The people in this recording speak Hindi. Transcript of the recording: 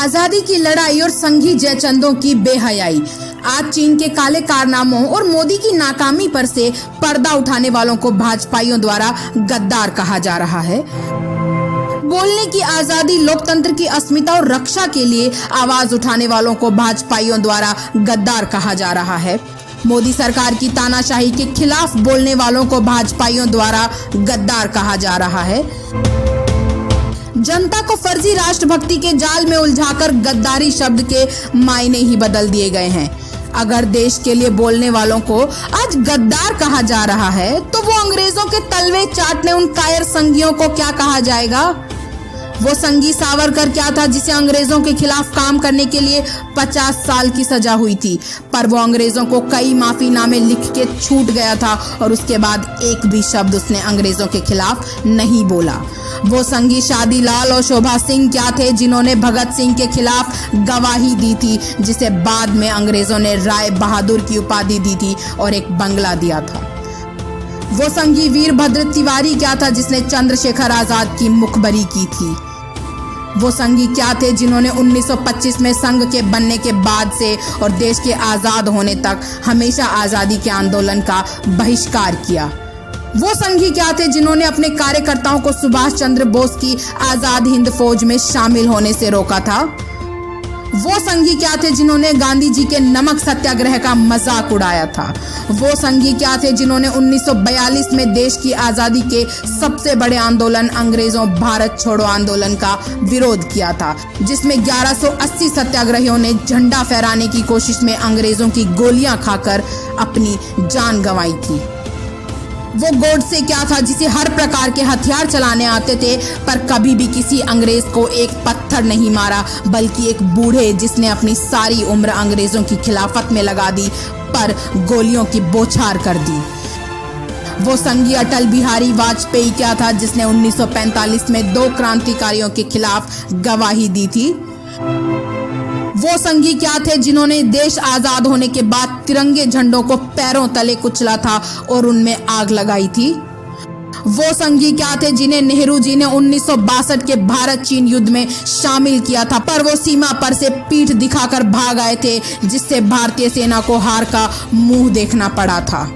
आजादी की लड़ाई और संघी जयचंदों की बेहयाई। आज चीन के काले कारनामों और मोदी की नाकामी पर से पर्दा उठाने वालों को भाजपाइयों द्वारा गद्दार कहा जा रहा है। बोलने की आजादी, लोकतंत्र की अस्मिता और रक्षा के लिए आवाज उठाने वालों को भाजपाइयों द्वारा गद्दार कहा जा रहा है। मोदी सरकार की तानाशाही के खिलाफ बोलने वालों को भाजपाइयों द्वारा गद्दार कहा जा रहा है। जनता को फर्जी राष्ट्रभक्ति के जाल में उलझाकर गद्दारी शब्द के मायने ही बदल दिए गए हैं। अगर देश के लिए बोलने वालों को आज गद्दार कहा जा रहा है तो वो अंग्रेजों के तलवे चाटने उन कायर संघियों को क्या कहा जाएगा? वो संघी सावरकर क्या था जिसे अंग्रेजों के खिलाफ काम करने के लिए 50 साल की सजा हुई थी, पर वो अंग्रेजों को कई माफीनामे लिख के छूट गया था और उसके बाद एक भी शब्द उसने अंग्रेजों के खिलाफ नहीं बोला। वो संघी शादीलाल और शोभा सिंह क्या थे जिन्होंने भगत सिंह के खिलाफ गवाही दी थी, जिसे बाद में अंग्रेजों ने राय बहादुर की उपाधि दी थी और एक बंगला दिया था। वो संघी वीरभद्र तिवारी क्या था जिसने चंद्रशेखर आजाद की मुखबरी की थी। वो संघी क्या थे जिन्होंने 1925 में संघ के बनने के बाद से और देश के आजाद होने तक हमेशा आजादी के आंदोलन का बहिष्कार किया। वो संघी क्या थे जिन्होंने अपने कार्यकर्ताओं को सुभाष चंद्र बोस की आजाद हिंद फौज में शामिल होने से रोका था। वो संघी क्या थे जिन्होंने गांधी जी के नमक सत्याग्रह का मजाक उड़ाया था। वो संघी क्या थे जिन्होंने 1942 में देश की आजादी के सबसे बड़े आंदोलन अंग्रेजों भारत छोड़ो आंदोलन का विरोध किया था, जिसमें 1180 सत्याग्रहियों ने झंडा फहराने की कोशिश में अंग्रेजों की गोलियां खाकर अपनी जान गंवाई थी। वो गोडसे क्या था जिसे हर प्रकार के हथियार चलाने आते थे, पर कभी भी किसी अंग्रेज को एक पत्थर नहीं मारा, बल्कि एक बूढ़े जिसने अपनी सारी उम्र अंग्रेजों की खिलाफत में लगा दी पर गोलियों की बौछार कर दी। वो संघी अटल बिहारी वाजपेयी क्या था जिसने 1945 में 2 क्रांतिकारियों के खिलाफ गवाही दी थी। वो संघी क्या थे जिन्होंने देश आजाद होने के बाद तिरंगे झंडों को पैरों तले कुचला था और उनमें आग लगाई थी। वो संघी क्या थे जिन्हें नेहरू जी ने 1962 के भारत चीन युद्ध में शामिल किया था, पर वो सीमा पर से पीठ दिखाकर भाग आए थे, जिससे भारतीय सेना को हार का मुंह देखना पड़ा था।